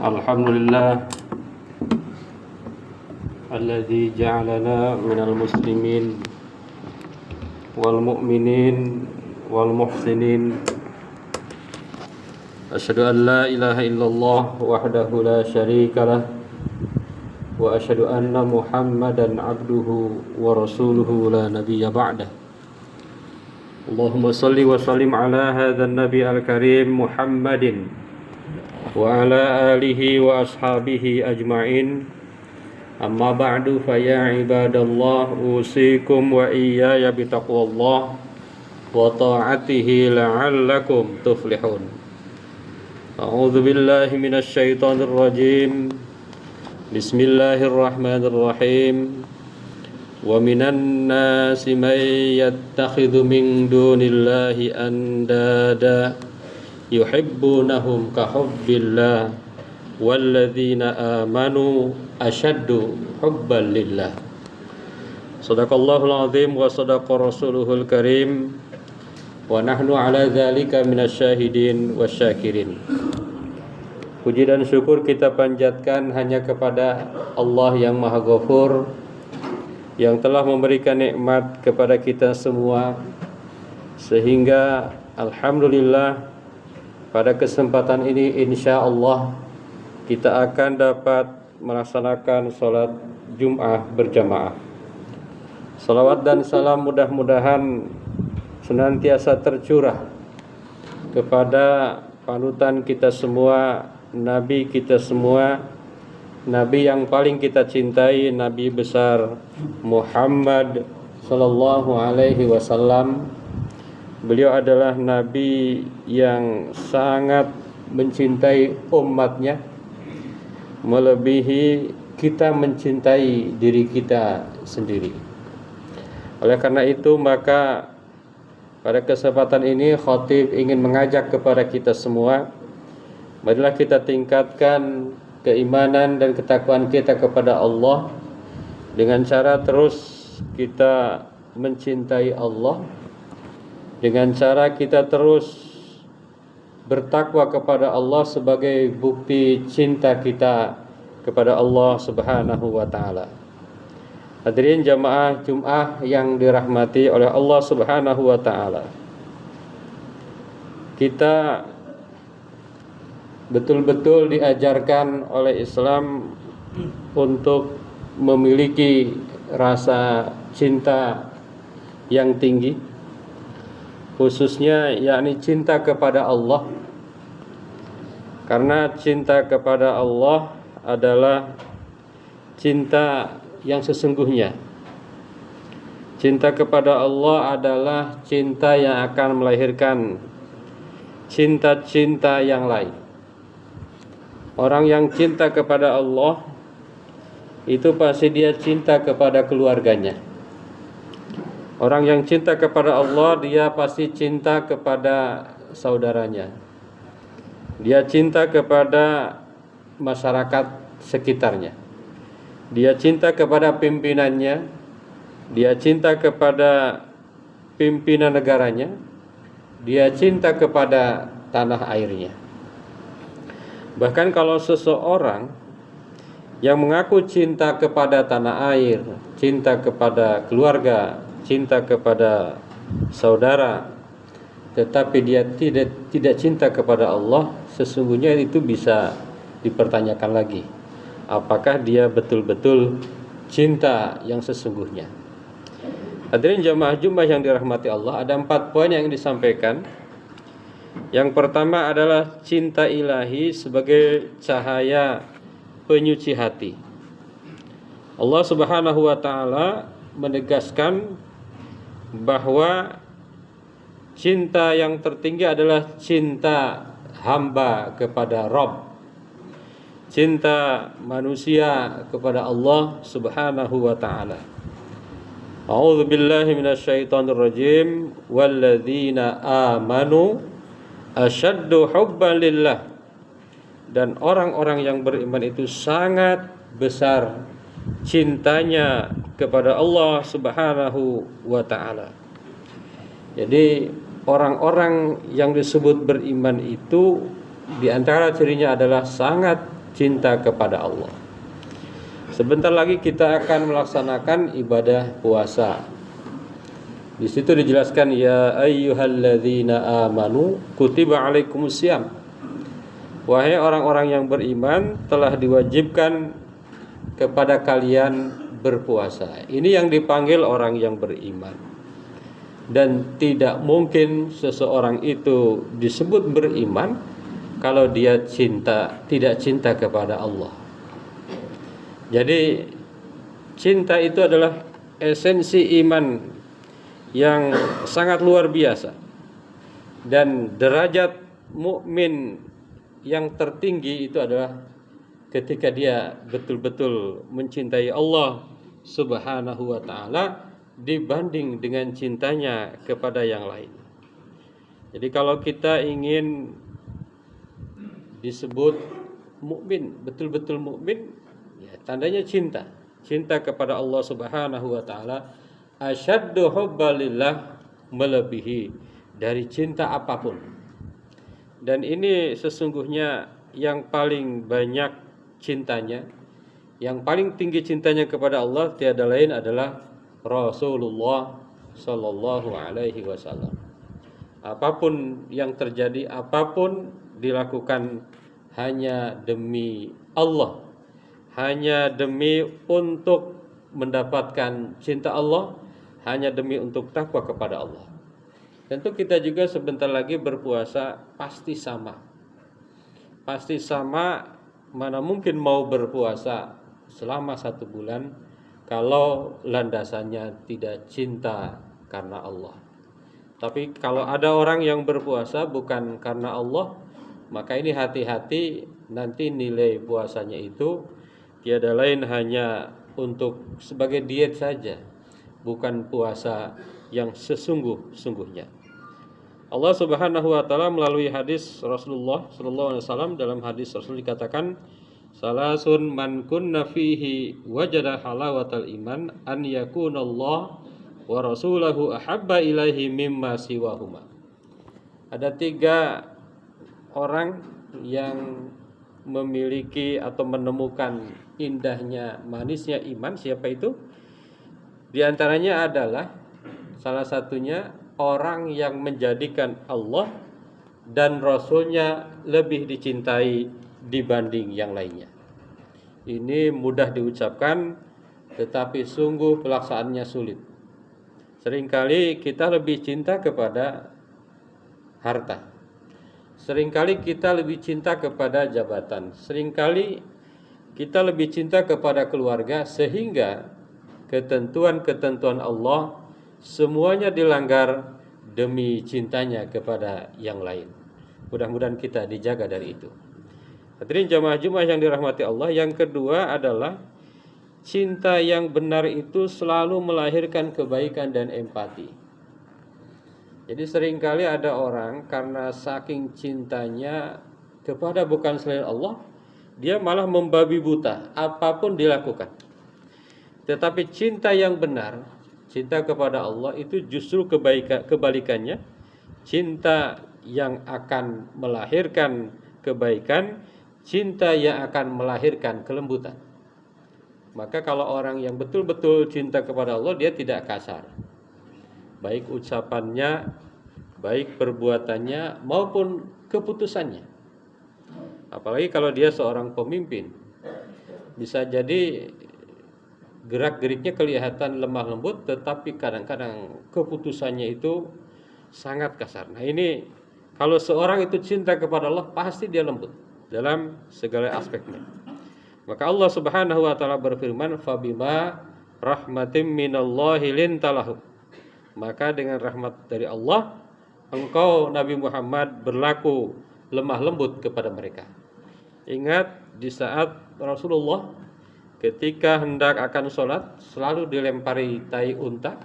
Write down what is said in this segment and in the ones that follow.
الحمد لله الذي جعلنا من المسلمين والمؤمنين والمحسنين أشهد أن لا إله إلا الله وحده لا شريك له وأشهد أن محمدا عبده ورسوله لا نبي بعده اللهم صل وسلم على هذا النبي الكريم محمد وعلى آله وأصحابه أجمعين أما بعد فيا عباد الله أوصيكم وإياي بتقوى الله وطاعته لعلكم تفلحون أعوذ بالله من الشيطان الرجيم بسم الله الرحمن الرحيم ومن الناس من يتخذ من دون الله أندادا يحبونهم كحب الله والذين آمنوا أشد حبا لله صدق الله العظيم وصدق رسوله الكريم ونحن على ذلك من الشاهدين والشاكرين. Puji dan syukur kita panjatkan hanya kepada Allah yang Maha Ghafur, yang telah memberikan nikmat kepada kita semua, sehingga alhamdulillah pada kesempatan ini insya Allah kita akan dapat melaksanakan sholat Jum'ah berjamaah. Salawat dan salam mudah-mudahan senantiasa tercurah kepada panutan kita semua, Nabi kita semua, Nabi yang paling kita cintai, Nabi besar Muhammad sallallahu alaihi wasallam. Beliau adalah Nabi yang sangat mencintai umatnya, melebihi kita mencintai diri kita sendiri. Oleh karena itu maka pada kesempatan ini khatib ingin mengajak kepada kita semua, marilah kita tingkatkan keimanan dan ketakwaan kita kepada Allah dengan cara terus kita mencintai Allah, dengan cara kita terus bertakwa kepada Allah sebagai bukti cinta kita kepada Allah Subhanahu wa taala. Hadirin jamaah Jum'ah yang dirahmati oleh Allah Subhanahu wa taala. Kita betul-betul diajarkan oleh Islam untuk memiliki rasa cinta yang tinggi, khususnya yakni cinta kepada Allah. Karena cinta kepada Allah adalah cinta yang sesungguhnya. Cinta kepada Allah adalah cinta yang akan melahirkan cinta-cinta yang lain. Orang yang cinta kepada Allah itu pasti dia cinta kepada keluarganya. Orang yang cinta kepada Allah, dia pasti cinta kepada saudaranya. Dia cinta kepada masyarakat sekitarnya. Dia cinta kepada pimpinannya. Dia cinta kepada pimpinan negaranya. Dia cinta kepada tanah airnya. Bahkan kalau seseorang yang mengaku cinta kepada tanah air, cinta kepada keluarga, cinta kepada saudara, tetapi dia tidak cinta kepada Allah, sesungguhnya itu bisa dipertanyakan lagi, apakah dia betul-betul cinta yang sesungguhnya. Hadirin jamaah Jum'ah yang dirahmati Allah, ada 4 poin yang disampaikan. Yang pertama adalah cinta ilahi sebagai cahaya penyuci hati. Allah Subhanahu wa taala menegaskan bahwa cinta yang tertinggi adalah cinta hamba kepada Rabb, cinta manusia kepada Allah Subhanahu wa taala. A'udzu billahi minasyaitonir rajim. Walladzina amanu asyaddu hubban lillah. Dan orang-orang yang beriman itu sangat besar cintanya kepada Allah Subhanahu wa taala. Jadi orang-orang yang disebut beriman itu di antara cirinya adalah sangat cinta kepada Allah. Sebentar lagi kita akan melaksanakan ibadah puasa. Di situ dijelaskan ya ayyuhalladzina amanu kutiba alaikumusiyam. Wahai orang-orang yang beriman, telah diwajibkan kepada kalian berpuasa. Ini yang dipanggil orang yang beriman. Dan tidak mungkin seseorang itu disebut beriman kalau dia tidak cinta kepada Allah. Jadi cinta itu adalah esensi iman yang sangat luar biasa. Dan derajat mukmin yang tertinggi itu adalah ketika dia betul-betul mencintai Allah Subhanahu wa taala dibanding dengan cintanya kepada yang lain. Jadi kalau kita ingin disebut mukmin, betul-betul mukmin, ya, tandanya cinta kepada Allah Subhanahu wa taala, asyaddu hubbalillah, melebihi dari cinta apapun. Dan ini sesungguhnya yang paling banyak cintanya, yang paling tinggi cintanya kepada Allah tiada lain adalah Rasulullah sallallahu alaihi wasallam. Apapun yang terjadi, apapun dilakukan hanya demi Allah, hanya demi untuk mendapatkan cinta Allah, hanya demi untuk takwa kepada Allah. Tentu kita juga sebentar lagi berpuasa pasti sama. Pasti sama, mana mungkin mau berpuasa selama 1 bulan kalau landasannya tidak cinta karena Allah. Tapi kalau ada orang yang berpuasa bukan karena Allah, maka ini hati-hati, nanti nilai puasanya itu tiada lain hanya untuk sebagai diet saja, bukan puasa yang sesungguh-sungguhnya. Allah Subhanahu wa taala melalui hadis Rasulullah sallallahu alaihi wasallam, dalam hadis Rasul dikatakan, salasun man kunna fihi wajada halawatal iman an yakunallah wa rasulahu ahabba ilaihi mimma siwahuma. Ada 3 orang yang memiliki atau menemukan indahnya, manisnya iman. Siapa itu? Di antaranya adalah salah satunya orang yang menjadikan Allah dan Rasulnya lebih dicintai dibanding yang lainnya. Ini mudah diucapkan, tetapi sungguh pelaksanaannya sulit. Seringkali kita lebih cinta kepada harta, seringkali kita lebih cinta kepada jabatan, seringkali kita lebih cinta kepada keluarga, sehingga ketentuan-ketentuan Allah semuanya dilanggar demi cintanya kepada yang lain. Mudah-mudahan kita dijaga dari itu. Hadirin jamaah Jumat yang dirahmati Allah, yang kedua adalah cinta yang benar itu selalu melahirkan kebaikan dan empati. Jadi seringkali ada orang karena saking cintanya kepada bukan selain Allah, dia malah membabi buta apapun dilakukan. Tetapi cinta yang benar, cinta kepada Allah itu justru kebalikannya. Cinta yang akan melahirkan kebaikan, cinta yang akan melahirkan kelembutan. Maka kalau orang yang betul-betul cinta kepada Allah, dia tidak kasar, baik ucapannya, baik perbuatannya maupun keputusannya. Apalagi kalau dia seorang pemimpin, bisa jadi gerak-geriknya kelihatan lemah lembut, tetapi kadang-kadang keputusannya itu sangat kasar. Nah ini, kalau seorang itu cinta kepada Allah, pasti dia lembut dalam segala aspeknya. Maka Allah Subhanahu wa taala berfirman, fabima rahmatim minallahi lintalahu. Maka dengan rahmat dari Allah, engkau Nabi Muhammad berlaku lemah lembut kepada mereka. Ingat di saat Rasulullah ketika hendak akan sholat, selalu dilempari tai unta,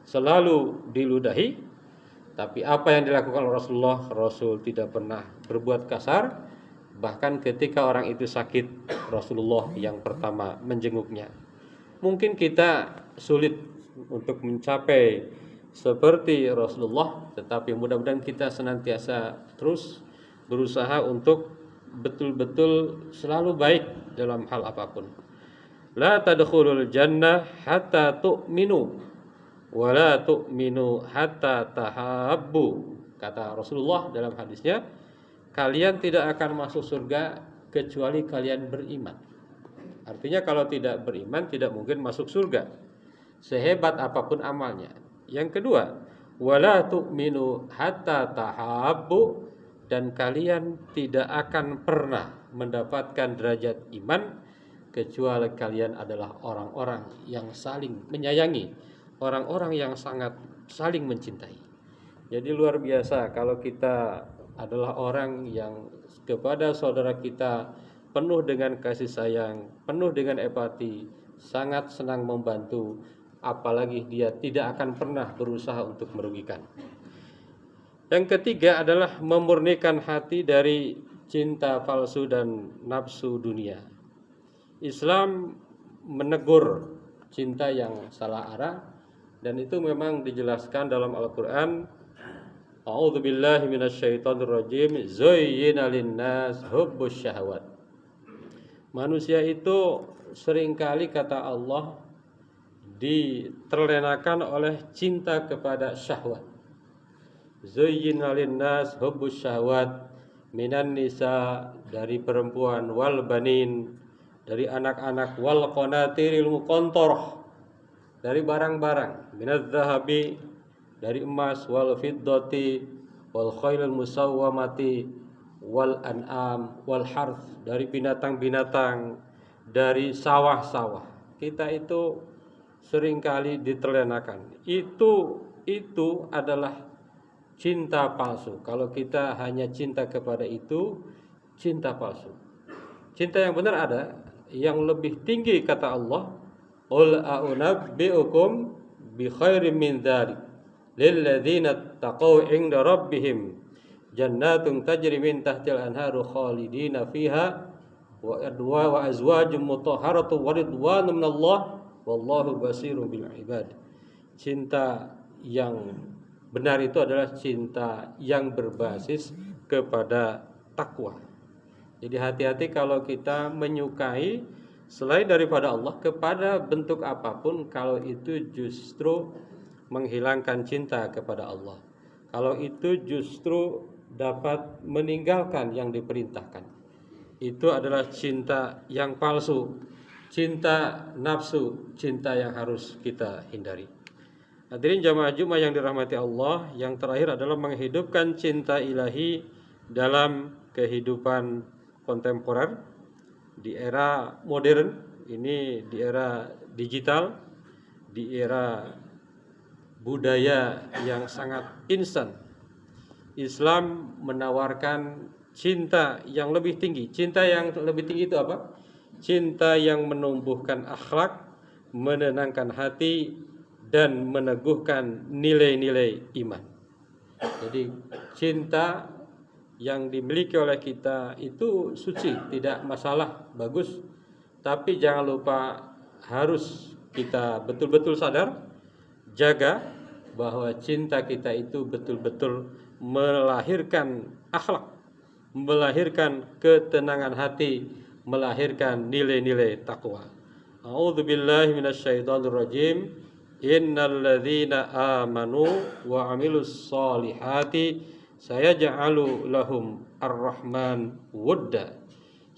selalu diludahi. Tapi apa yang dilakukan Rasulullah? Rasul tidak pernah berbuat kasar. Bahkan ketika orang itu sakit, Rasulullah yang pertama menjenguknya. Mungkin kita sulit untuk mencapai seperti Rasulullah, tetapi mudah-mudahan kita senantiasa terus berusaha untuk betul-betul selalu baik dalam hal apapun. La tadkhulul jannah hatta tu'minu wa la tu'minu hatta tahabbu. Kata Rasulullah dalam hadisnya, kalian tidak akan masuk surga kecuali kalian beriman. Artinya kalau tidak beriman tidak mungkin masuk surga, sehebat apapun amalnya. Yang kedua, wala tu'minu hatta tahabbu, dan kalian tidak akan pernah mendapatkan derajat iman kecuali kalian adalah orang-orang yang saling menyayangi, orang-orang yang sangat saling mencintai. Jadi luar biasa kalau kita adalah orang yang kepada saudara kita penuh dengan kasih sayang, penuh dengan empati, sangat senang membantu, apalagi dia tidak akan pernah berusaha untuk merugikan. Yang ketiga adalah memurnikan hati dari cinta palsu dan nafsu dunia. Islam menegur cinta yang salah arah, dan itu memang dijelaskan dalam Al-Quran. A'udzubillahi minasyaitonirrajim. Zuyyina linnas hubbus syahwat. Manusia itu seringkali kata Allah diterlenakan oleh cinta kepada syahwat. Zuyyina linnas hubbus syahwat minan nisa, dari perempuan, wal banin, dari anak-anak, wal qanatiril muqantarah, dari barang-barang, minadz zahabi, dari emas, wal fiddati, wal khailil musawwamati, wal an'am, wal harth, dari binatang-binatang, dari sawah-sawah. Kita itu seringkali diterlenakan. Itu adalah cinta palsu. Kalau kita hanya cinta kepada itu, cinta palsu. Cinta yang benar ada, yang lebih tinggi kata Allah, qul a'unabbi'ukum bi khairin min dzalik lil ladzina taqaw 'inda rabbihim jannatun tajri min tahtil anharu khalidina fiha wa azwajum mutahharatu wa ridwanun minallah wallahu basirun bil ibad. Cinta yang benar itu adalah cinta yang berbasis kepada takwa. Jadi hati-hati kalau kita menyukai selain daripada Allah kepada bentuk apapun, kalau itu justru menghilangkan cinta kepada Allah. Kalau itu justru dapat meninggalkan yang diperintahkan. Itu adalah cinta yang palsu, cinta nafsu, cinta yang harus kita hindari. Hadirin jamaah Jumat yang dirahmati Allah, yang terakhir adalah menghidupkan cinta ilahi dalam kehidupan kontemporer di era modern ini, di era digital, di era budaya yang sangat instan. Islam menawarkan cinta yang lebih tinggi. Cinta yang lebih tinggi itu apa? Cinta yang menumbuhkan akhlak, menenangkan hati, dan meneguhkan nilai-nilai iman. Jadi cinta yang dimiliki oleh kita itu suci, tidak masalah, bagus. Tapi jangan lupa harus kita betul-betul sadar, jaga bahwa cinta kita itu betul-betul melahirkan akhlak, melahirkan ketenangan hati, melahirkan nilai-nilai takwa. A'udzubillahi minasyaitonirrajim. Innal ladzina amanu wa 'amilus solihati sayaj'alu lahum ar-rahman wudda.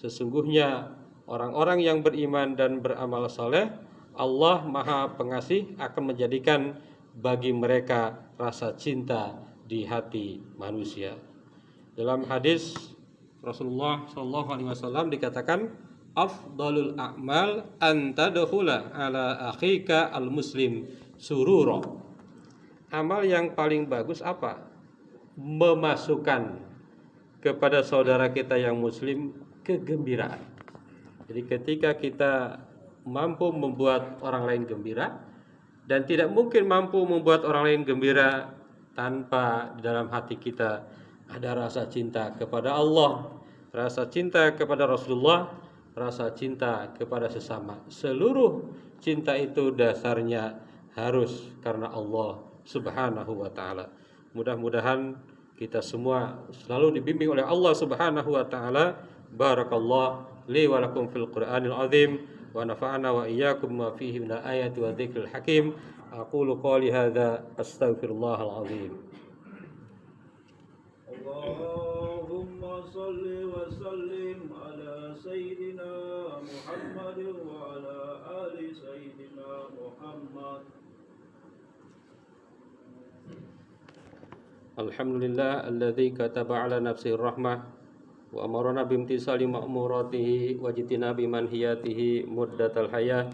Sesungguhnya orang-orang yang beriman dan beramal saleh, Allah Maha Pengasih akan menjadikan bagi mereka rasa cinta di hati manusia. Dalam hadis Rasulullah SAW dikatakan, afdalul a'mal antadkhula ala akhika al-muslim surura. Amal yang paling bagus apa? Memasukkan kepada saudara kita yang muslim kegembiraan. Jadi ketika kita mampu membuat orang lain gembira, dan tidak mungkin mampu membuat orang lain gembira tanpa di dalam hati kita ada rasa cinta kepada Allah, rasa cinta kepada Rasulullah, rasa cinta kepada sesama. Seluruh cinta itu dasarnya harus karena Allah Subhanahu wa ta'ala. Mudah-mudahan kita semua selalu dibimbing oleh Allah Subhanahu wa ta'ala Barakallah li wa lakum fil Qur'anil azim wa nafa'ana wa iyyakum ma fihi minal ayati wa dzikril hakim. Aqulu qali hadza astaghfirullahal azim. Allahumma salli wa sallim ala sayyidina Muhammad wa ala ali sayyidina Muhammad. Alhamdulillah alladzi kataba ala nafsihi rahmah wa amarna bimtisali ma'muratihi wa jitinabi manhiyatihi muddatal hayah.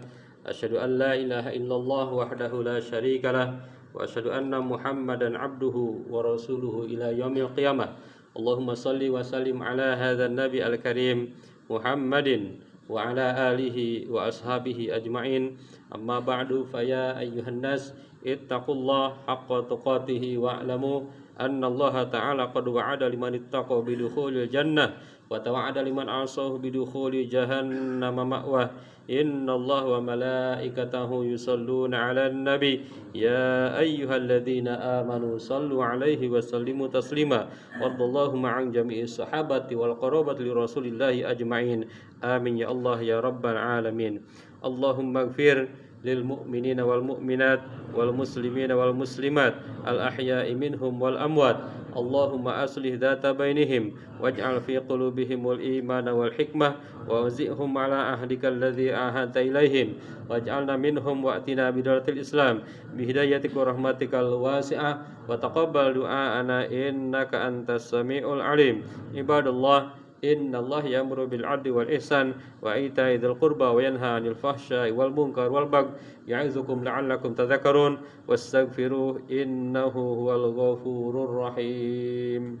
Asyhadu an la ilaha illallah wahdahu la syarika lah wa asyhadu anna Muhammadan abduhu wa rasuluhu ila yaumil qiyamah. Allahumma salli wa sallim ala hadzal nabi al-karim Muhammadin wa ala alihi wa ashabihi ajma'in. Amma ba'du, fa ya ayyuhan nas ittaqullaha haqqa tuqatih wa'lamu anna Allah ta'ala qad wa'ada liman ittaqa bidukhulil jannah wa tawa'ada liman 'asahu bidukhuli jahannam ma'wah. Inna Allah wa malaikatahu yusalluna 'alan nabi ya ayyuhalladzina amanu sallu 'alaihi wa sallimu taslima. Radallahu ma'an jami'is sahabati wal qarabati li rasulillahi ajma'in. Amin ya Allah ya rabbal alamin. Allahumma ighfir lil mu'minina wal mu'minat wal muslimina wal muslimat al ahya'i minhum wal amwat. Allahumma aslih dhata bainihim waj'al fi qulubihimul imana wal hikmah wa wazihum ala ahdika alladhi ahadta ilaihim waj'alna minhum wa'tina bidaratil islam bihidayatika wa rahmatikal wasi'ah wa taqabbal du'aana innaka antas sami'ul alim. Ibadallah, inna Allah ya'muru bil 'adli wal ihsan wa ita'i dzil qurba wa yanha 'anil fahsya'i wal munkar wal baghi ya'izukum la'allakum tadhakkarun wastaghfiruhu innahu huwal ghafurur rahim.